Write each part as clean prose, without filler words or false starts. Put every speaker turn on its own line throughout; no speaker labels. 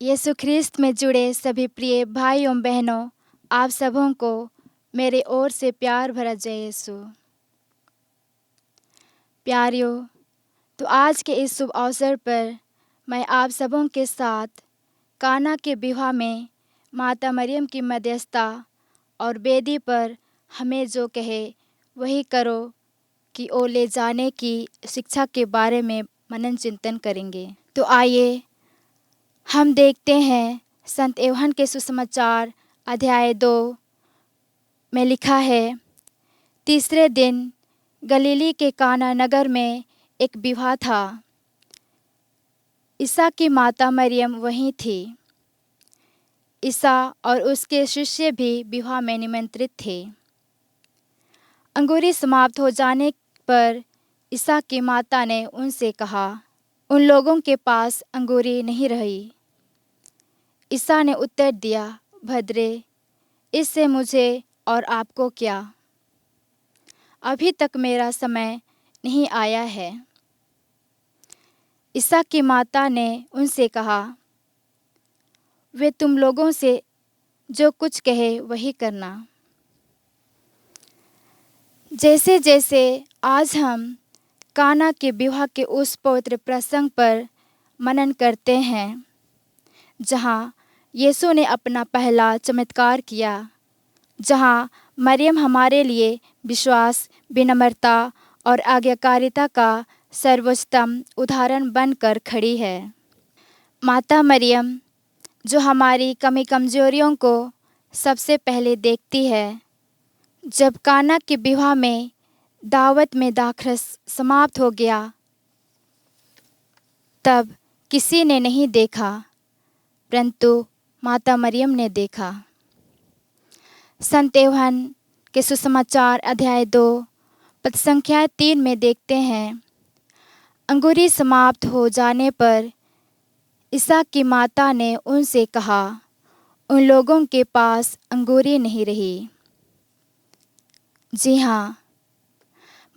यीशु ख्रिस्त में जुड़े सभी प्रिय भाई एवं बहनों, आप सबों को मेरे ओर से प्यार भरा जय यीशु। प्यारियों, तो आज के इस शुभ अवसर पर मैं आप सबों के साथ काना के विवाह में माता मरियम की मध्यस्थता और वेदी पर हमें जो कहे वही करो कि ओ ले जाने की शिक्षा के बारे में मनन चिंतन करेंगे। तो आइए हम देखते हैं संत यूहन्ना के सुसमाचार अध्याय 2 में लिखा है, तीसरे दिन गलीली के काना नगर में एक विवाह था। ईसा की माता मरियम वहीं थी। ईसा और उसके शिष्य भी विवाह में निमंत्रित थे। अंगूरी समाप्त हो जाने पर ईसा की माता ने उनसे कहा, उन लोगों के पास अंगूरी नहीं रही। ईसा ने उत्तर दिया, भद्रे, इससे मुझे और आपको क्या? अभी तक मेरा समय नहीं आया है। ईसा की माता ने उनसे कहा, वे तुम लोगों से जो कुछ कहे वही करना। जैसे जैसे आज हम काना के विवाह के उस पवित्र प्रसंग पर मनन करते हैं, जहाँ यीशु ने अपना पहला चमत्कार किया, जहाँ मरियम हमारे लिए विश्वास, विनम्रता और आज्ञाकारिता का सर्वोत्तम उदाहरण बनकर खड़ी है। माता मरियम जो हमारी कमी कमजोरियों को सबसे पहले देखती है। जब काना के विवाह में दावत में दाखरस समाप्त हो गया, तब किसी ने नहीं देखा, परंतु माता मरियम ने देखा। संत यूहन्ना के सुसमाचार अध्याय 2 पद संख्या 3 में देखते हैं, अंगूरी समाप्त हो जाने पर ईसा की माता ने उनसे कहा, उन लोगों के पास अंगूरी नहीं रही। जी हाँ,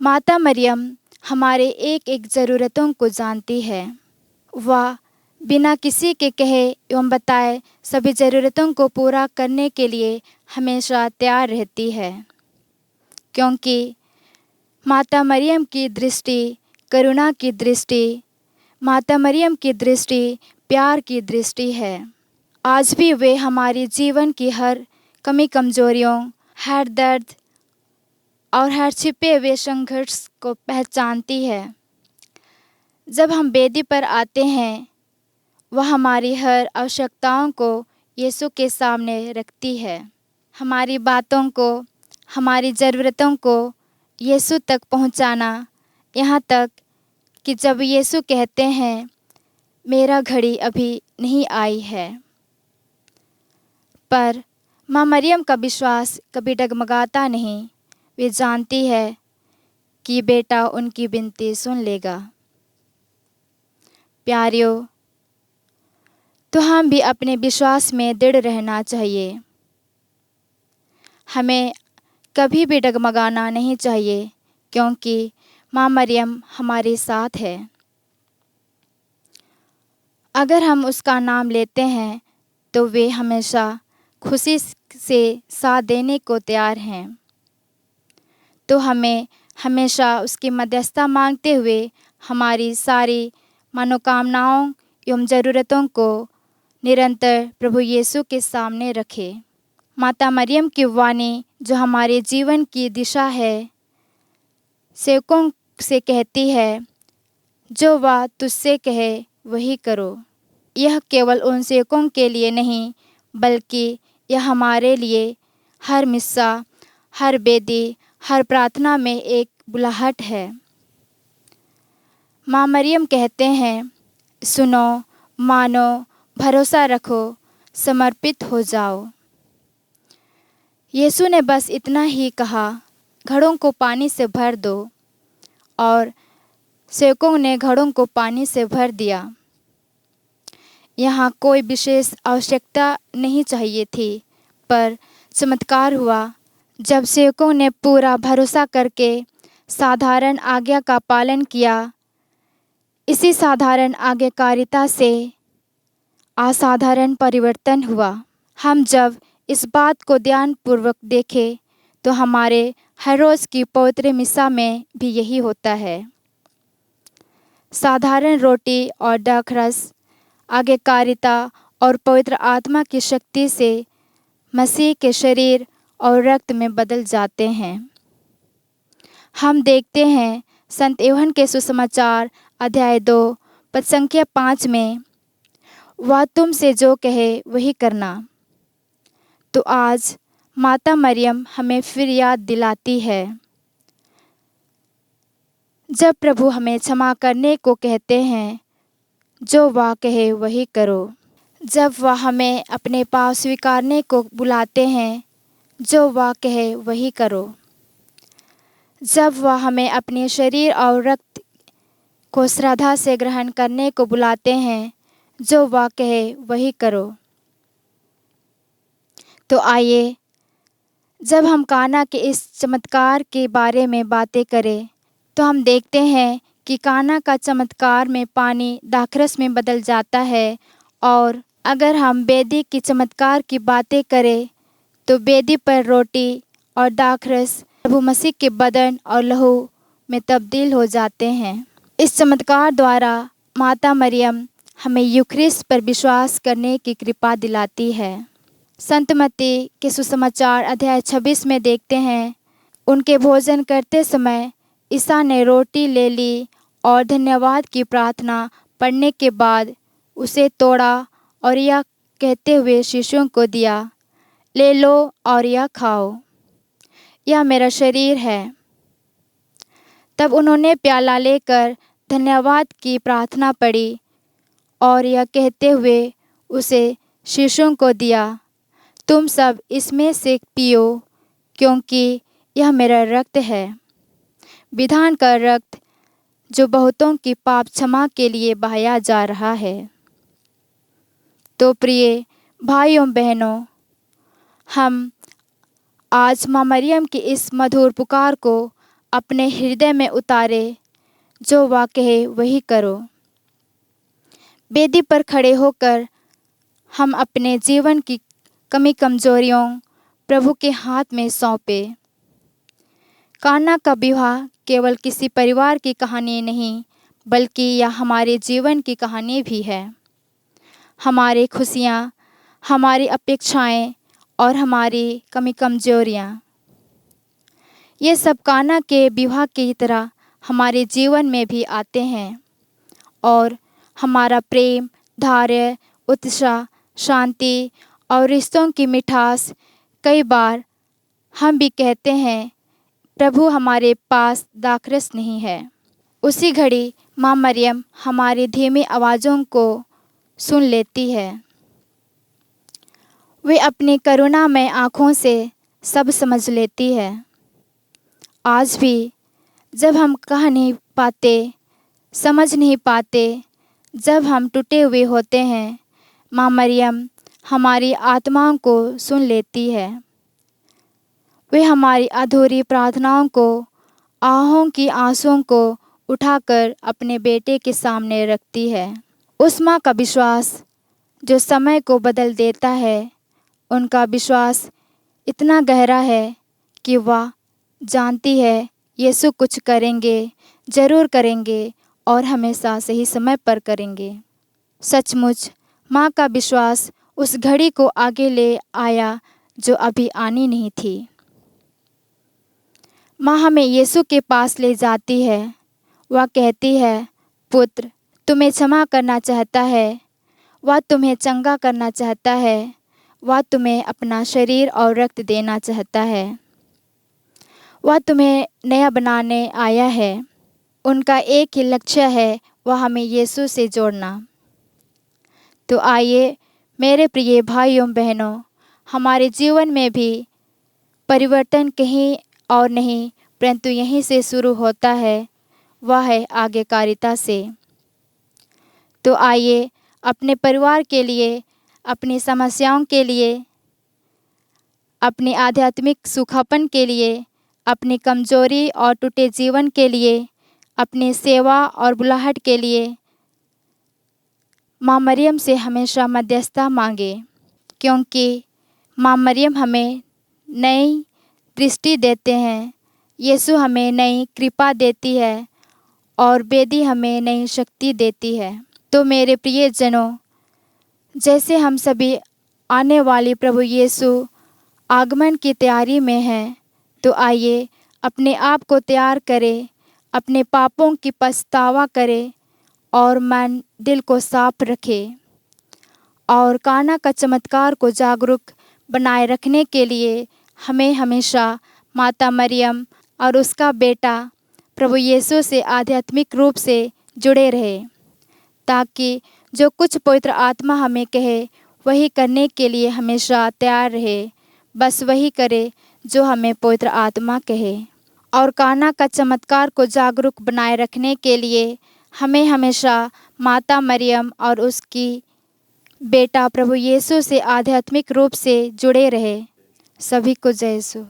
माता मरियम हमारे एक एक ज़रूरतों को जानती है। वह बिना किसी के कहे एवं बताए सभी ज़रूरतों को पूरा करने के लिए हमेशा तैयार रहती है, क्योंकि माता मरियम की दृष्टि करुणा की दृष्टि, माता मरियम की दृष्टि प्यार की दृष्टि है। आज भी वे हमारे जीवन की हर कमी कमजोरियों, हर दर्द और हर छिपे हुए संघर्ष को पहचानती है। जब हम वेदी पर आते हैं, वह हमारी हर आवश्यकताओं को यीशु के सामने रखती है। हमारी बातों को, हमारी ज़रूरतों को यीशु तक पहुंचाना, यहाँ तक कि जब यीशु कहते हैं, मेरा घड़ी अभी नहीं आई है। पर माँ मरियम का विश्वास कभी डगमगाता नहीं। वे जानती है कि बेटा उनकी विनती सुन लेगा। प्यारियों, तो हम भी अपने विश्वास में दृढ़ रहना चाहिए। हमें कभी भी डगमगाना नहीं चाहिए, क्योंकि माँ मरियम हमारे साथ है। अगर हम उसका नाम लेते हैं तो वे हमेशा खुशी से साथ देने को तैयार हैं। तो हमें हमेशा उसकी मध्यस्थता मांगते हुए हमारी सारी मनोकामनाओं एवं ज़रूरतों को निरंतर प्रभु यीशु के सामने रखें। माता मरियम की वाणी जो हमारे जीवन की दिशा है, सेवकों से कहती है, जो वह तुझसे कहे वही करो। यह केवल उन सेवकों के लिए नहीं, बल्कि यह हमारे लिए हर मिस्सा, हर बेदी, हर प्रार्थना में एक बुलाहट है। माँ मरियम कहते हैं, सुनो, मानो, भरोसा रखो, समर्पित हो जाओ। यीशु ने बस इतना ही कहा, घड़ों को पानी से भर दो, और सेवकों ने घड़ों को पानी से भर दिया। यहाँ कोई विशेष आवश्यकता नहीं चाहिए थी, पर चमत्कार हुआ जब सेवकों ने पूरा भरोसा करके साधारण आज्ञा का पालन किया। इसी साधारण आज्ञाकारिता से असाधारण परिवर्तन हुआ। हम जब इस बात को ध्यानपूर्वक देखें तो हमारे हर रोज़ की पवित्र मिसा में भी यही होता है। साधारण रोटी और दाखरस आज्ञाकारिता और पवित्र आत्मा की शक्ति से मसीह के शरीर और रक्त में बदल जाते हैं। हम देखते हैं संत यूहन्ना के सुसमाचार अध्याय 2 पद संख्या 5 में, वह तुमसे जो कहे वही करना। तो आज माता मरियम हमें फिर याद दिलाती है, जब प्रभु हमें क्षमा करने को कहते हैं, जो वह कहे वही करो। जब वह हमें अपने पाप स्वीकारने को बुलाते हैं, जो वह कहे वही करो। जब वह हमें अपने शरीर और रक्त को श्रद्धा से ग्रहण करने को बुलाते हैं, जो वह कहे वही करो। तो आइए, जब हम काना के इस चमत्कार के बारे में बातें करें तो हम देखते हैं कि काना का चमत्कार में पानी दाखरस में बदल जाता है। और अगर हम वेदी की चमत्कार की बातें करें तो वेदी पर रोटी और दाखरस प्रभु मसीह के बदन और लहू में तब्दील हो जाते हैं। इस चमत्कार द्वारा माता मरियम हमें यूखरिस्ट पर विश्वास करने की कृपा दिलाती है। संत मत्ती के सुसमाचार अध्याय 26 में देखते हैं, उनके भोजन करते समय ईसा ने रोटी ले ली और धन्यवाद की प्रार्थना पढ़ने के बाद उसे तोड़ा और यह कहते हुए शिष्यों को दिया, ले लो और यह खाओ, यह मेरा शरीर है। तब उन्होंने प्याला लेकर धन्यवाद की प्रार्थना पढ़ी और यह कहते हुए उसे शिष्यों को दिया, तुम सब इसमें से पियो, क्योंकि यह मेरा रक्त है, विधान का रक्त, जो बहुतों की पाप क्षमा के लिए बहाया जा रहा है। तो प्रिय भाइयों बहनों, हम आज माँ मरियम की इस मधुर पुकार को अपने हृदय में उतारे, जो वह कहे वही करो। वेदी पर खड़े होकर हम अपने जीवन की कमी कमजोरियों प्रभु के हाथ में सौंपे। काना का विवाह केवल किसी परिवार की कहानी नहीं, बल्कि यह हमारे जीवन की कहानी भी है। हमारी खुशियाँ, हमारी अपेक्षाएं और हमारी कमी कमजोरियाँ, ये सब काना के विवाह की तरह हमारे जीवन में भी आते हैं। और हमारा प्रेम, धैर्य, उत्साह, शांति और रिश्तों की मिठास, कई बार हम भी कहते हैं, प्रभु हमारे पास दाखरस नहीं है। उसी घड़ी माँ मरियम हमारी धीमी आवाज़ों को सुन लेती है। वे अपनी करुणामय आँखों से सब समझ लेती है। आज भी जब हम कह नहीं पाते, समझ नहीं पाते, जब हम टूटे हुए होते हैं, माँ मरियम हमारी आत्माओं को सुन लेती है। वे हमारी अधूरी प्रार्थनाओं को, आहों की आंसुओं को उठाकर अपने बेटे के सामने रखती है। उस माँ का विश्वास जो समय को बदल देता है, उनका विश्वास इतना गहरा है कि वह जानती है यीशु कुछ करेंगे, ज़रूर करेंगे और हमेशा सही समय पर करेंगे। सचमुच माँ का विश्वास उस घड़ी को आगे ले आया जो अभी आनी नहीं थी। माँ हमें यीशु के पास ले जाती है। वह कहती है, पुत्र तुम्हें क्षमा करना चाहता है, वह तुम्हें चंगा करना चाहता है, वह तुम्हें अपना शरीर और रक्त देना चाहता है, वह तुम्हें नया बनाने आया है। उनका एक ही लक्ष्य है, वह हमें यीशु से जोड़ना। तो आइए मेरे प्रिय भाइयों बहनों, हमारे जीवन में भी परिवर्तन कहीं और नहीं परंतु यहीं से शुरू होता है, वह है आज्ञाकारिता से। तो आइए अपने परिवार के लिए, अपनी समस्याओं के लिए, अपने आध्यात्मिक सूखापन के लिए, अपनी कमजोरी और टूटे जीवन के लिए, अपनी सेवा और बुलाहट के लिए माँ मरियम से हमेशा मध्यस्थता मांगे, क्योंकि माँ मरियम हमें नई दृष्टि देते हैं, यीशु हमें नई कृपा देती है और बेदी हमें नई शक्ति देती है। तो मेरे प्रियजनों, जैसे हम सभी आने वाली प्रभु यीशु आगमन की तैयारी में हैं, तो आइए अपने आप को तैयार करें, अपने पापों की पछतावा करें और मन दिल को साफ रखें। और काना का चमत्कार को जागरूक बनाए रखने के लिए हमें हमेशा माता मरियम और उसका बेटा प्रभु यीशु से आध्यात्मिक रूप से जुड़े रहे, ताकि जो कुछ पवित्र आत्मा हमें कहे वही करने के लिए हमेशा तैयार रहे। बस वही करे जो हमें पवित्र आत्मा कहे। और काना का चमत्कार को जागरूक बनाए रखने के लिए हमें हमेशा माता मरियम और उसकी बेटा प्रभु यीशु से आध्यात्मिक रूप से जुड़े रहे। सभी को जय यीशु।